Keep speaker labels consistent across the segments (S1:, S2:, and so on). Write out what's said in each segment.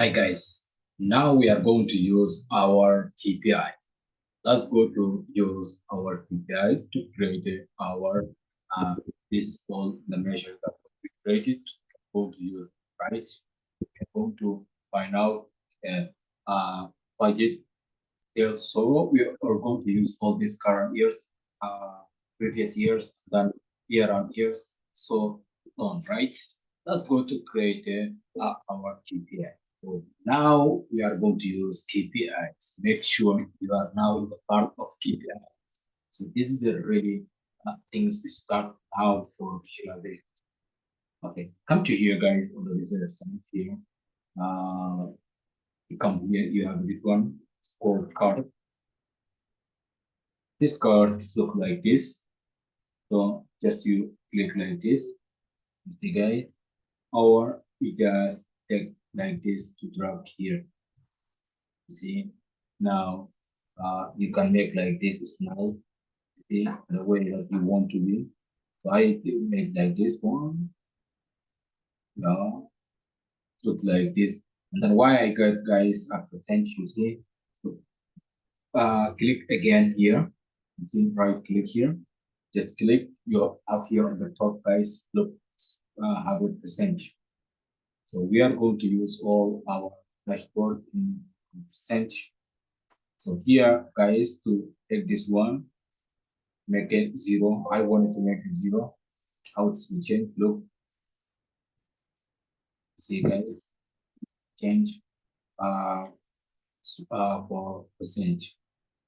S1: Hi guys, now we are going to use our KPI. Let's go to use our KPIs to create our this all the measures that we created. Go to use, right? We're going to find out uh, budget details. So we are going to use all these current years, previous years, then year on years, so on, right? Let's go to create our KPI. So now we are going to use KPIs. Make sure you are now in the part of KPIs. So this is the really things to start now for visualization. Okay, come to here, guys, on the reserve side here. You come here, you have this one, it's called card. This cards look like this. So just you click like this, you see guys, or you just take like this to drag here. You see, now you can make like this small, see, the way that you want to be. So I make like this one, now look like this. And then why I got guys a potential, you see, so, click again here, you see, right click here, just click your up here on the top guys, look 100%. So we are going to use all our dashboard in percentage. So here guys, to take this one, make it 0. I wanted to make it 0. How it's will change, look, see guys, change for percentage.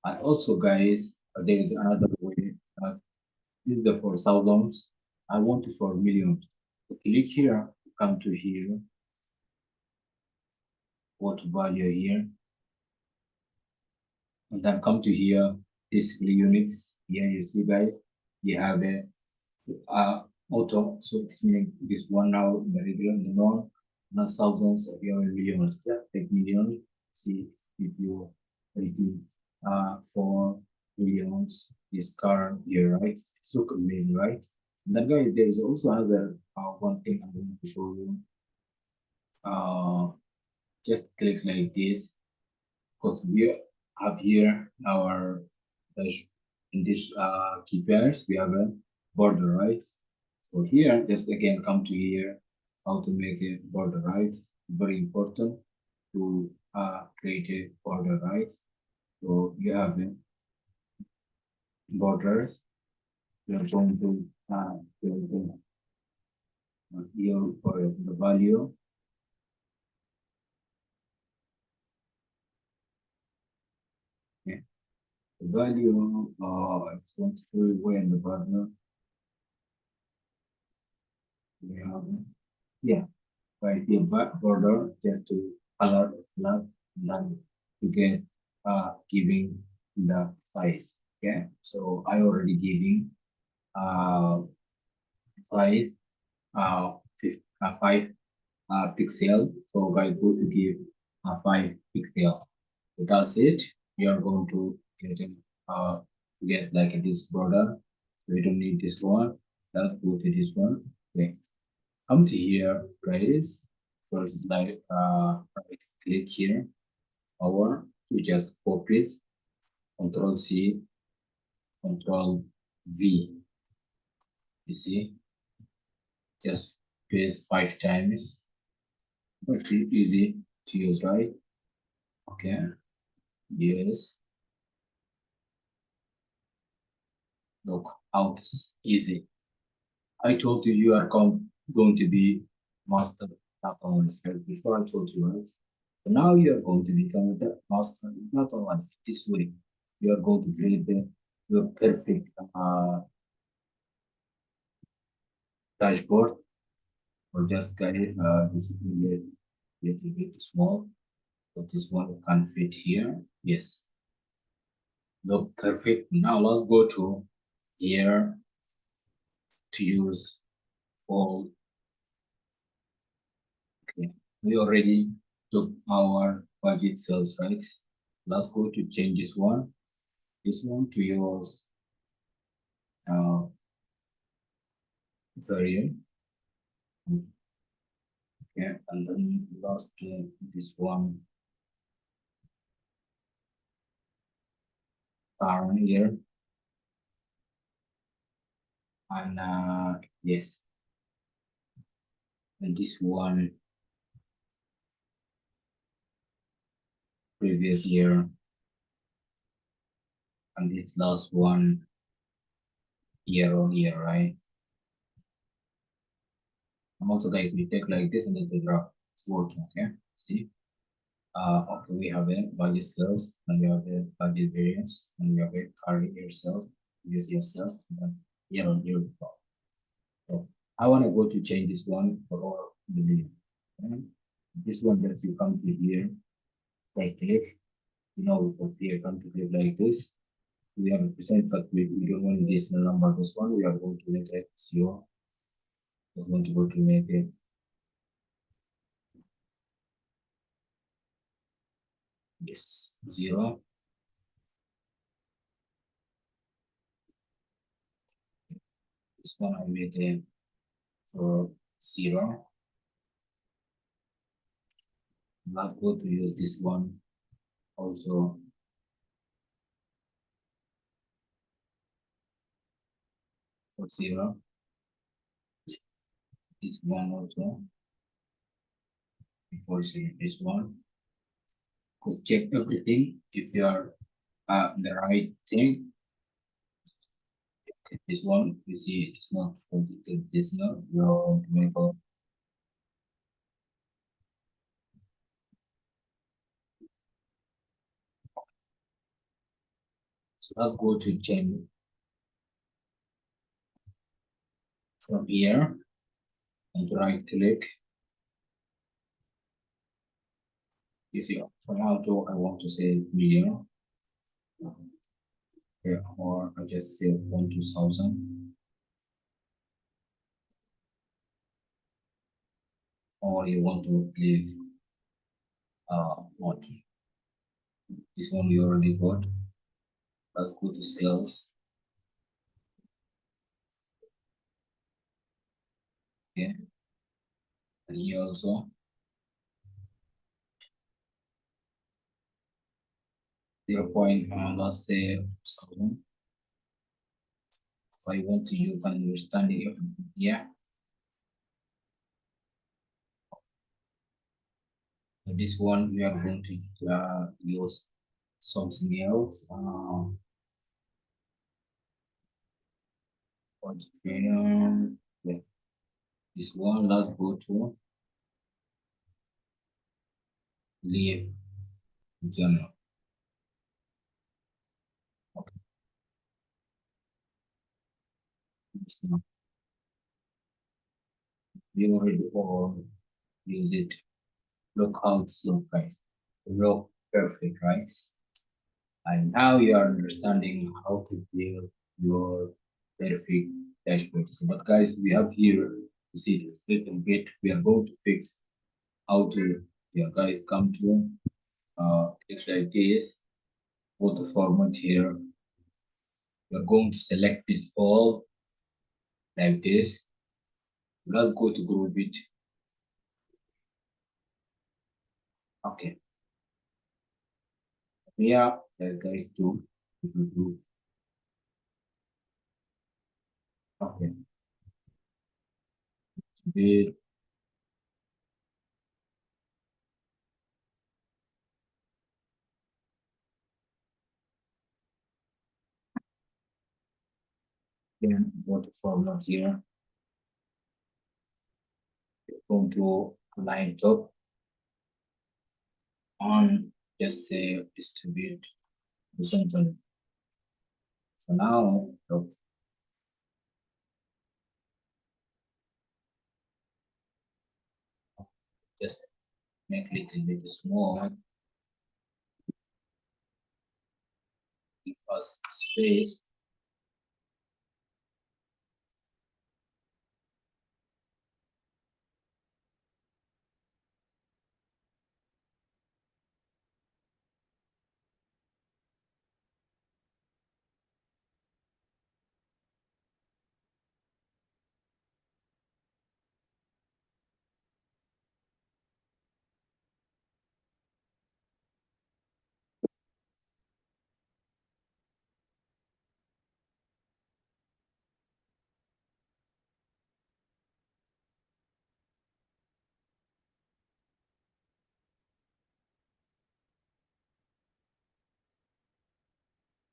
S1: And also guys, there is another way that this is the for thousands. I want it for millions. So click here, come to here, go to value here, and then come to here, display units. Here you see guys, you have a auto, so it's meaning this one now in the regular, in the non, not thousands of your millions. Just take million, see if you ready 4 millions is current year, right? It's look amazing, right? And then guys, there is also another one thing I'm going to show you. Just click like this, because we have here our in this KPIs, we have a border, right? So here, just again come to here, how to make a border, right? Very important to create a border, right? So you have borders. You're going to here for the value. Yeah. The value, it's going to show you where in the border. We have, yeah, right here, border, just to color is black, and then you get giving the size. Okay, so I already giving size 5 pixel. So guys, go to give 5 pixel. So that's it. We are going to get like this border. We don't need this one. Let's go to this one. Okay, come to here, guys. First, like right click here, or you just copy it, Control C, Control V. You see, just paste 5 times. Pretty easy to use, right? Okay, yes. Look, how it's easy. I told you you are going to be master data analyst before I told you, right? So now you are going to become a master data analyst this way. You are going to create your perfect dashboard, or just guide this is a little bit small, but this one can fit here. Yes, look perfect. Now let's go to here to use all. Okay, we already took our budget cells, right? Let's go to change this one to yours variant. Okay, and then last this one down here, and yes, and this one previous year, and this last one year on year, right? And also, guys, we take like this and then we drop. It's working, okay? See? Okay, we have a budget sales, and we have a budget variance, and we have a carry yourself, use yourself, and year on year report. So I want to go to change this one for all the video. Okay? This one that you come to here, right click, we put here, come to click like this. We have a percent, but we don't want this number, this one, we are going to make it 0. Just going to go to make it this 0. This one I made it for 0. Not going to use this one also for 0. This one also for 0. This one. Because check everything if you are the right thing. Okay, this one you see it's not for the decimal. We are going to make a so let's go to change from here and right click. You see from auto I want to say million. Yeah, or I just say 1 2000, or you want to leave what this one we already got. Let's go to sales. Okay, and here also 0 point let's say 1000. If I want to you can understand it here. And this one we are going to use something else. Yeah. This one, let's go to leave journal. Okay, this now we already all use it. Look how it's look, guys. Look perfect, right? And now you are understanding how to build your perfect dashboard. So, but guys, we have here to see this little bit. We are going to fix how to, yeah, guys, come to click like this, go to format here. You're going to select this all like this. Let's go to group it. Okay. Here, guys, do. Okay. Bit. Then go to format here. Go to line top on, just say distribute percentage. For now, look, just make it a little bit small, give us space.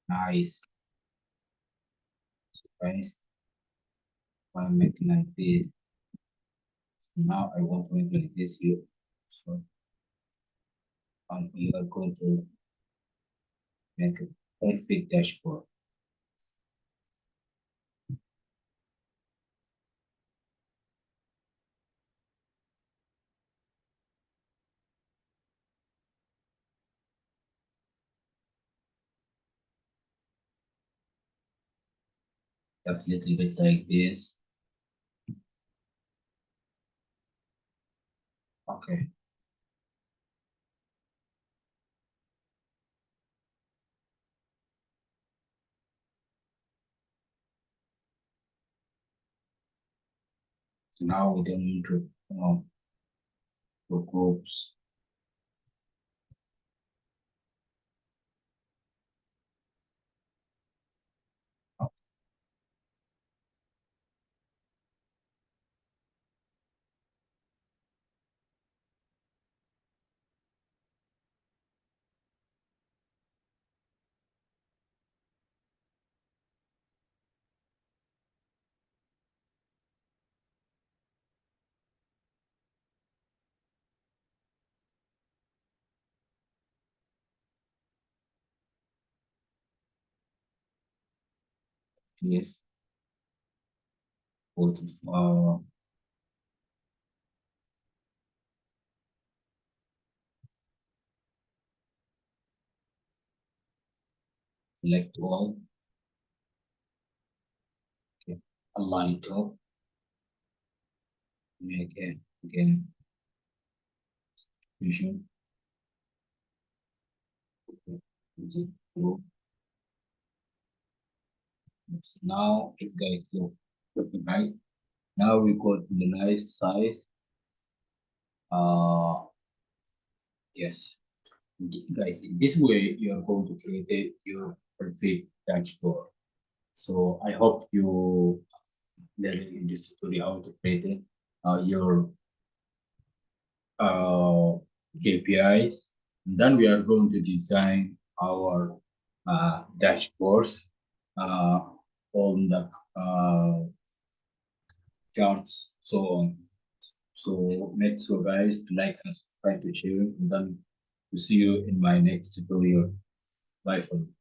S1: Nice. So guys, I make like this. So now I want to make like this here. So you are going to make a perfect dashboard. Just a little bit like this. Okay. So now we don't need to to groups. Yes. Go to select all. Okay. Align top. Make it again. Vision. Group. Now it's going to looking right. Now we got the nice size. Yes, guys, in this way you are going to create your perfect dashboard. So I hope you learn in this tutorial how to create your uh, KPIs. And then we are going to design our dashboards uh, on the charts, so on. So make sure guys to like and subscribe to share, and then to see you in my next tutorial. Bye for now.